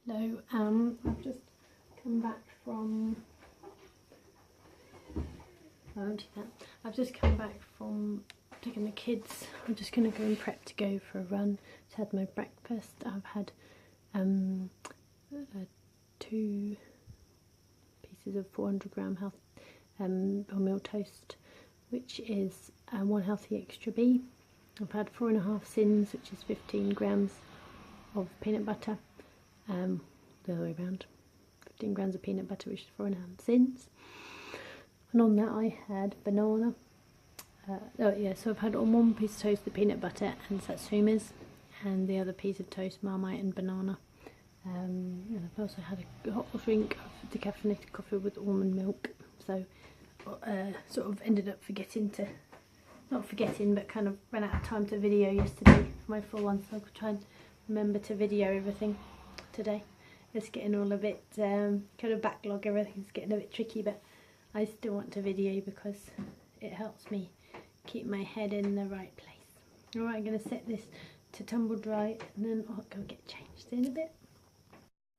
Hello, I've just come back from I've just come back from taking the kids. I'm just going to go and prep to go for a run. Just had my breakfast. I've had 2 pieces of 400-gram wholemeal toast, which is 1 healthy extra B. I've had 4.5 sins, which is 15 grams of peanut butter. The other way around, 15 grams of peanut butter, which is 4.5 sins. And on that I had banana. So I've had on 1 piece of toast the peanut butter and satsumas, and the other piece of toast Marmite and banana. And I've also had a hot drink of decaffeinated coffee with almond milk. So sort of ended up not forgetting, but kind of ran out of time to video yesterday for my full one. So I'll try and remember to video everything today. It's getting all a bit kind of backlog. Everything's getting a bit tricky, but I still want to video because it helps me keep my head in the right place. Alright, I'm going to set this to tumble dry and then I'll go get changed in a bit.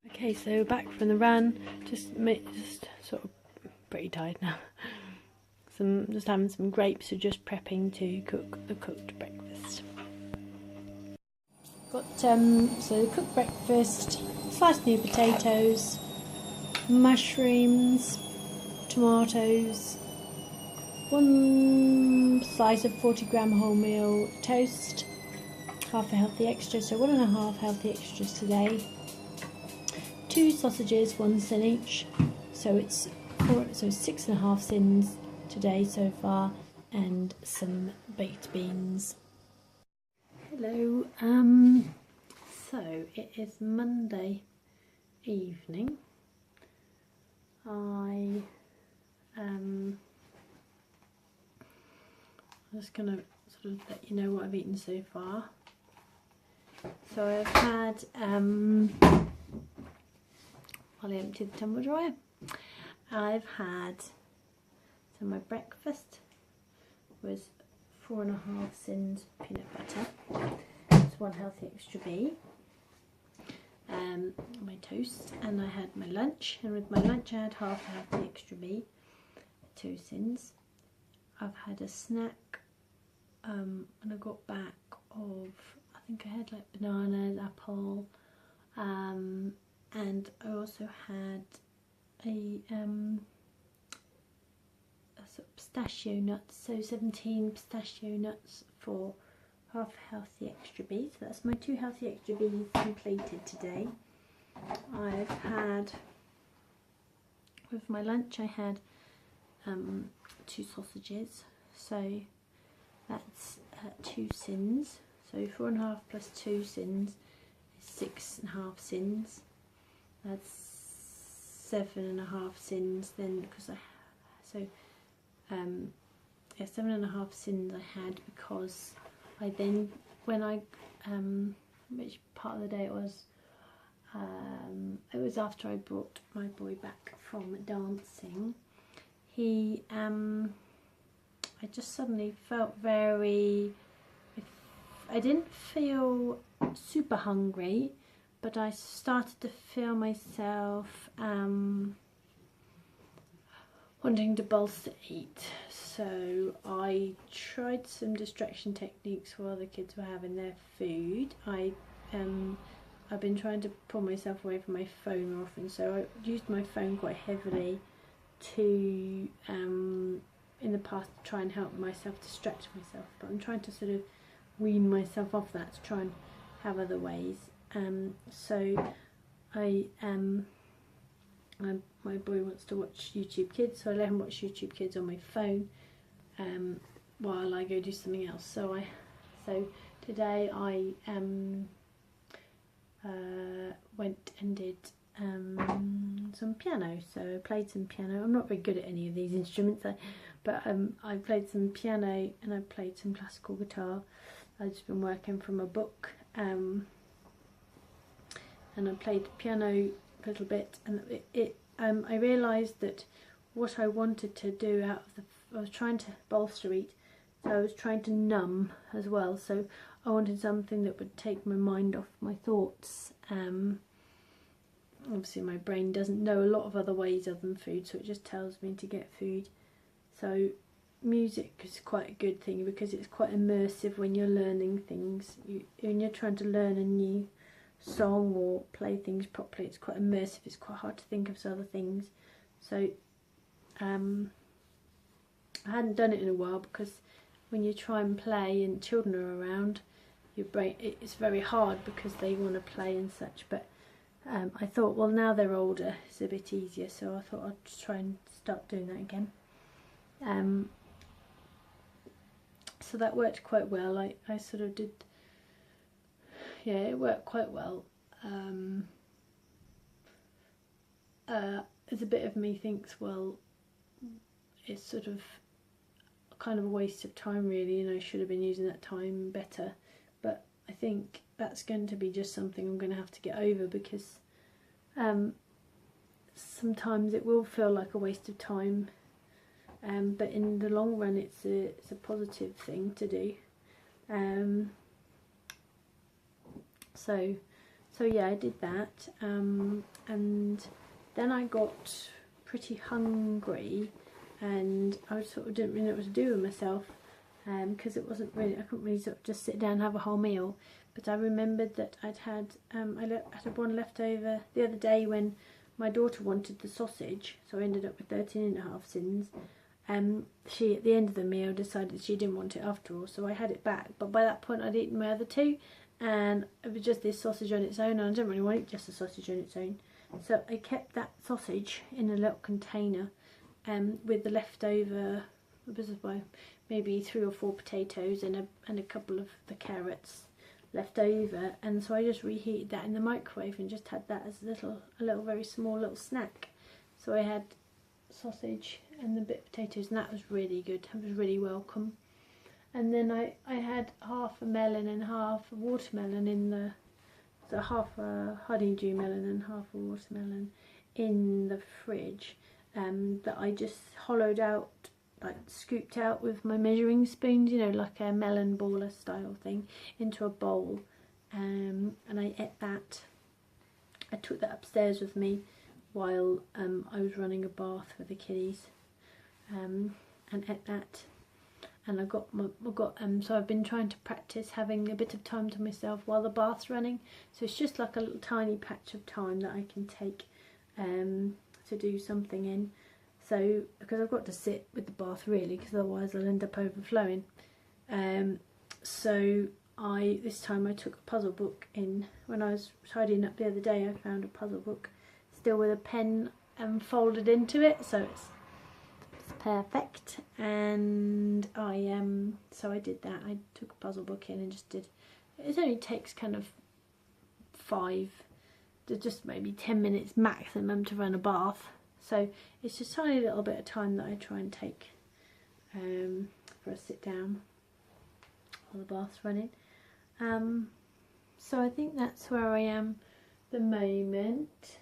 Okay, so back from the run, just sort of pretty tired now. Just having some grapes, so just prepping to cook the cooked breakfast. Got so the cooked breakfast, sliced new potatoes, mushrooms, tomatoes, 1 slice of 40-gram wholemeal toast, half a healthy extra, so 1.5 healthy extras today, 2 sausages, 1 sin each, so it's 6.5 sins today so far, and some baked beans. Hello, so it is Monday evening. I'm just going to sort of let you know what I've eaten so far. So I've had, while I empty the tumble dryer, I've had, so my breakfast was 4.5 sins peanut butter. It's 1 healthy extra B. My toast, and I had my lunch, and with my lunch I had half a healthy extra B, 2 sins. I've had a snack, and I got back of, I think I had like bananas, apple, and I also had a sort of pistachio nuts, so 17 pistachio nuts for half a healthy extra B. So that's my 2 healthy extra B's completed today. I've had, with my lunch I had 2 sausages, so that's 2 sins, so 4.5 plus 2 sins is 6.5 sins. That's 7.5 sins then, because yeah, 7.5 sins I had, because I then, when I which part of the day it was after I brought my boy back from dancing. He I just suddenly felt I didn't feel super hungry, but I started to feel myself wanting to bolster eat. So I tried some distraction techniques while the kids were having their food. I've been trying to pull myself away from my phone more often, so I used my phone quite heavily to in the past to try and help myself distract myself, but I'm trying to sort of wean myself off that to try and have other ways. So my boy wants to watch YouTube Kids, so I let him watch YouTube Kids on my phone while I go do something else. So today I went and did some piano. So I played some piano. I'm not very good at any of these instruments, but I played some piano and I played some classical guitar. I've just been working from a book, and I played piano a little bit, and I realised that what I wanted to do I was trying to bolster eat, so I was trying to numb as well, so I wanted something that would take my mind off my thoughts, obviously my brain doesn't know a lot of other ways other than food, so it just tells me to get food. So music is quite a good thing because it's quite immersive when you're learning things. When you're trying to learn a new song or play things properly, it's quite immersive. It's quite hard to think of other things. So I hadn't done it in a while because when you try and play and children are around, your brain, it's very hard because they want to play and such. But I thought, well, now they're older, it's a bit easier, so I thought I'd try and start doing that again. So that worked quite well. I sort of did, yeah, it worked quite well. There's a bit of me thinks, well, it's sort of kind of a waste of time really, and I should have been using that time better. But I think that's going to be just something I'm going to have to get over, because sometimes it will feel like a waste of time, but in the long run it's a positive thing to do. So yeah, I did that, and then I got pretty hungry, and I sort of didn't really know what to do with myself, because it wasn't really, I couldn't really sort of just sit down and have a whole meal. But I remembered that I'd had I had one left over the other day when my daughter wanted the sausage, so I ended up with 13.5 sins. She, at the end of the meal, decided she didn't want it after all, so I had it back. But by that point I'd eaten my other two, and it was just this sausage on its own, and I didn't really want just a sausage on its own. So I kept that sausage in a little container, with the leftover, maybe 3 or 4 potatoes and a couple of the carrots left over, and so I just reheated that in the microwave and just had that as a little very small little snack. So I had sausage and the bit of potatoes, and that was really good. It was really welcome. And then I had half a melon and half a watermelon so half a honeydew melon and half a watermelon in the fridge, that I just hollowed out, like scooped out with my measuring spoons, you know, like a melon baller style thing, into a bowl, and I ate that. I took that upstairs with me while I was running a bath for the kiddies, and ate that. And so I've been trying to practice having a bit of time to myself while the bath's running. So it's just like a little tiny patch of time that I can take to do something in. So, because I've got to sit with the bath really, because otherwise I'll end up overflowing. So this time I took a puzzle book in. When I was tidying up the other day, I found a puzzle book still with a pen folded into it, so it's perfect. And so I did that. I took a puzzle book in and just did. It only takes kind of 5 to just maybe 10 minutes maximum to run a bath. So it's just a tiny little bit of time that I try and take for a sit down while the bath's running. So I think that's where I am at the moment.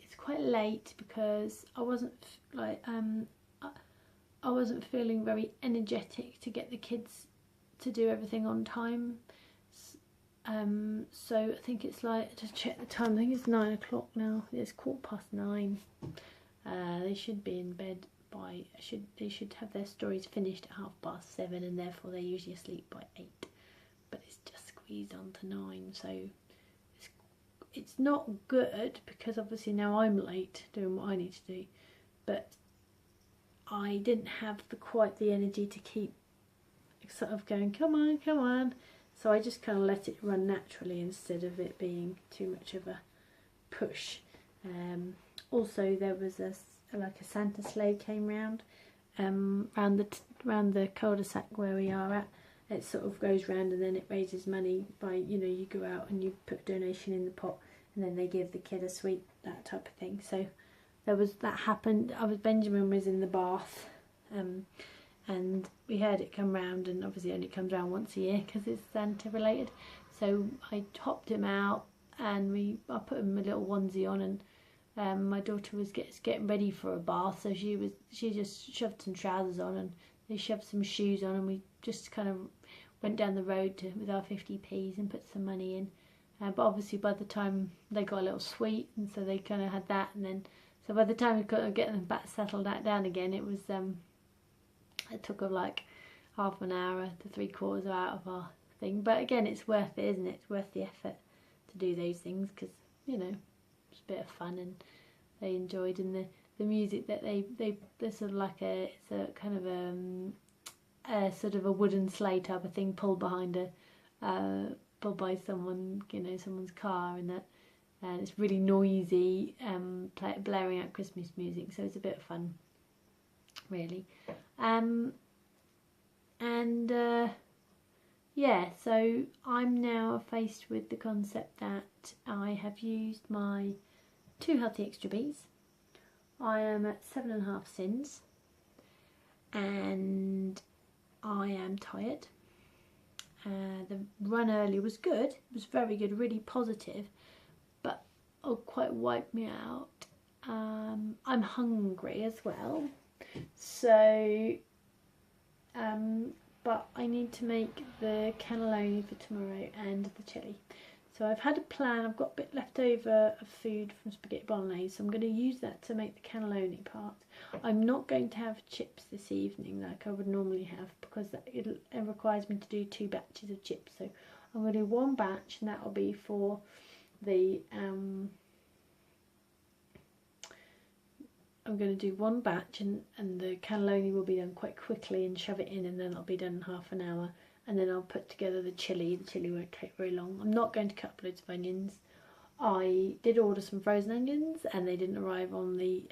It's quite late because I wasn't I wasn't feeling very energetic to get the kids to do everything on time. So I think it's like, just check the time, I think it's 9 o'clock now. It's 9:15. They should be in bed by, they should have their stories finished at 7:30, and therefore they're usually asleep by 8. But it's just squeezed on to 9, so it's not good, because obviously now I'm late doing what I need to do. But I didn't have quite the energy to keep sort of going, come on, come on. So I just kind of let it run naturally instead of it being too much of a push. Also, there was a Santa sleigh came round round the cul-de-sac where we are at. It sort of goes round and then it raises money by, you know, you go out and you put a donation in the pot and then they give the kid a sweet, that type of thing. So that happened. Benjamin was in the bath, and we heard it come round, and obviously it only comes round once a year because it's Santa related. So I topped him out, and I put him a little onesie on, and my daughter was getting ready for a bath, so she just shoved some trousers on, and they shoved some shoes on, and we just kind of went down the road with our 50p's and put some money in. but obviously by the time they got a little sweet, and so they kind of had that, and then so by the time we could get them back settled down again, it was it took like half an hour to 3/4 out of our thing. But again, it's worth it, isn't it? It's worth the effort to do those things, because you know, it's a bit of fun, and they enjoyed, and the music that they're sort of like it's a kind of a sort of a wooden sleigh type of thing pulled behind pulled by someone, you know, someone's car, and that, and it's really noisy, blaring out Christmas music, so it's a bit of fun, really. Yeah, so I'm now faced with the concept that I have used my 2 healthy extra bees. I am at 7.5 sins, and I am tired. The run earlier was good, it was very good, really positive, but it quite wiped me out. I'm hungry as well, so but I need to make the cannelloni for tomorrow and the chilli. So I've had a plan, I've got a bit left over of food from spaghetti bolognese, so I'm going to use that to make the cannelloni part. I'm not going to have chips this evening like I would normally have, because it requires me to do 2 batches of chips. So I'm going to do 1 batch, and that will be for the I'm going to do 1 batch, and the cannelloni will be done quite quickly and shove it in, and then it'll be done in half an hour. And then I'll put together the chilli. The chilli won't take very long. I'm not going to cut loads of onions. I did order some frozen onions, and they didn't arrive on the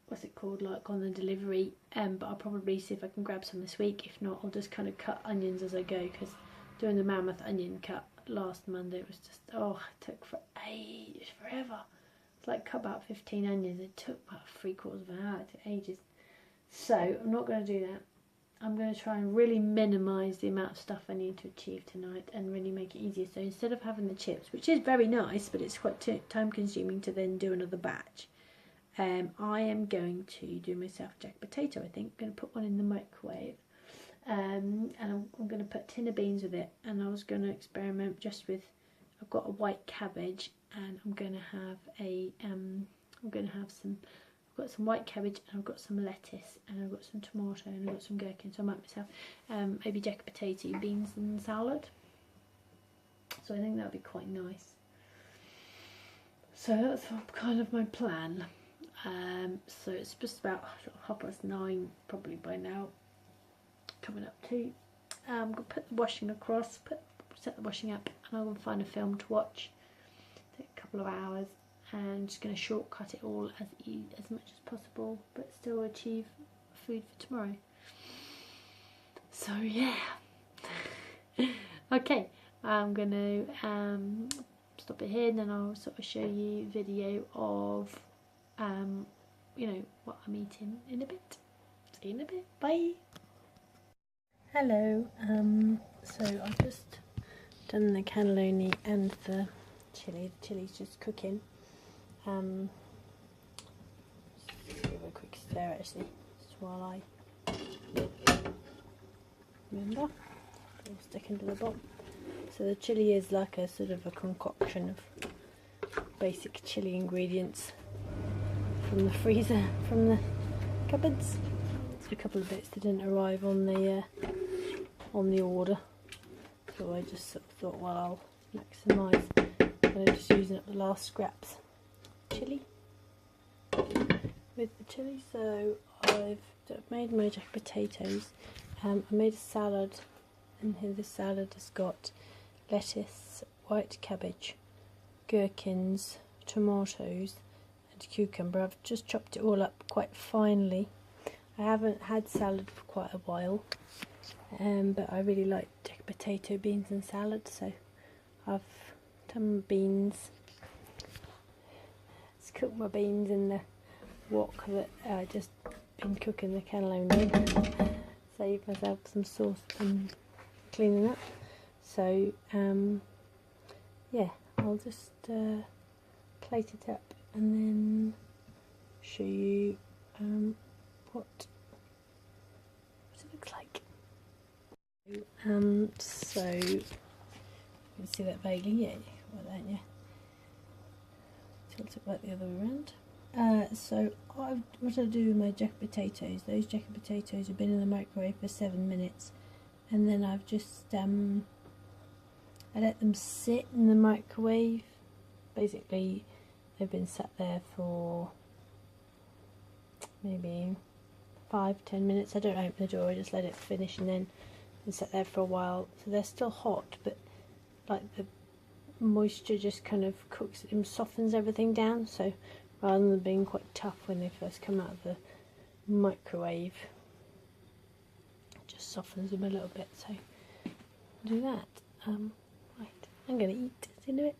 what's it called, like on the delivery, but I'll probably see if I can grab some this week. If not, I'll just kind of cut onions as I go, because doing the mammoth onion cut last Monday was just, oh, it took forever. It's like cut about 15 onions. It took about 3/4 of an hour. It took ages. So I'm not going to do that. I'm going to try and really minimise the amount of stuff I need to achieve tonight, and really make it easier. So instead of having the chips, which is very nice, but it's quite time consuming to then do another batch, I am going to do myself a jack potato. I think I'm going to put one in the microwave, and I'm going to put a tin of beans with it, and I was going to experiment just with, I've got a white cabbage, and I'm going to have I've got some white cabbage, and I've got some lettuce, and I've got some tomato, and I've got some gherkin. So I might myself maybe jack potato, beans and salad. So I think that would be quite nice. So that's kind of my plan. So it's just about 9:30 probably by now, coming up to. I'm going to put the washing across, set the washing up, and I'm going to find a film to watch. Take a couple of hours. And I'm just going to shortcut it all as much as possible, but still achieve food for tomorrow. So yeah. Okay, I'm going to stop it here, and then I'll sort of show you a video of you know, what I'm eating in a bit. See you in a bit. Bye. Hello. So I've just done the cannelloni and the chilli. The chilli's just cooking. Just give it a quick stir actually, just while I remember. It'll stick into the bottom. So the chilli is like a sort of a concoction of basic chilli ingredients from the freezer, from the cupboards. There's a couple of bits that didn't arrive on the order, so I just sort of thought, well, I'll maximise. I'm just using up the last scraps chilli with the chilli. So I've made my jack potatoes. I made a salad, and here the salad has got lettuce, white cabbage, gherkins, tomatoes and cucumber. I've just chopped it all up quite finely. I haven't had salad for quite a while, but I really like jack potato, beans and salad, so I've done my beans. Cook my beans in the wok that I just been cooking the cannelloni in. Save myself some sauce and cleaning up. So yeah, I'll just plate it up and then show you what it looks like. So you can see that vaguely, yeah, well, don't you? Tilt it back the other way around. So what I do with my jacket potatoes, those jacket potatoes have been in the microwave for 7 minutes, and then I've just I let them sit in the microwave. Basically they've been sat there for maybe 5-10 minutes. I don't open the door, I just let it finish and then sat there for a while, so they're still hot, but like the moisture just kind of cooks and softens everything down, so rather than being quite tough when they first come out of the microwave, it just softens them a little bit. So do that. Right, I'm going to eat. See you in a bit.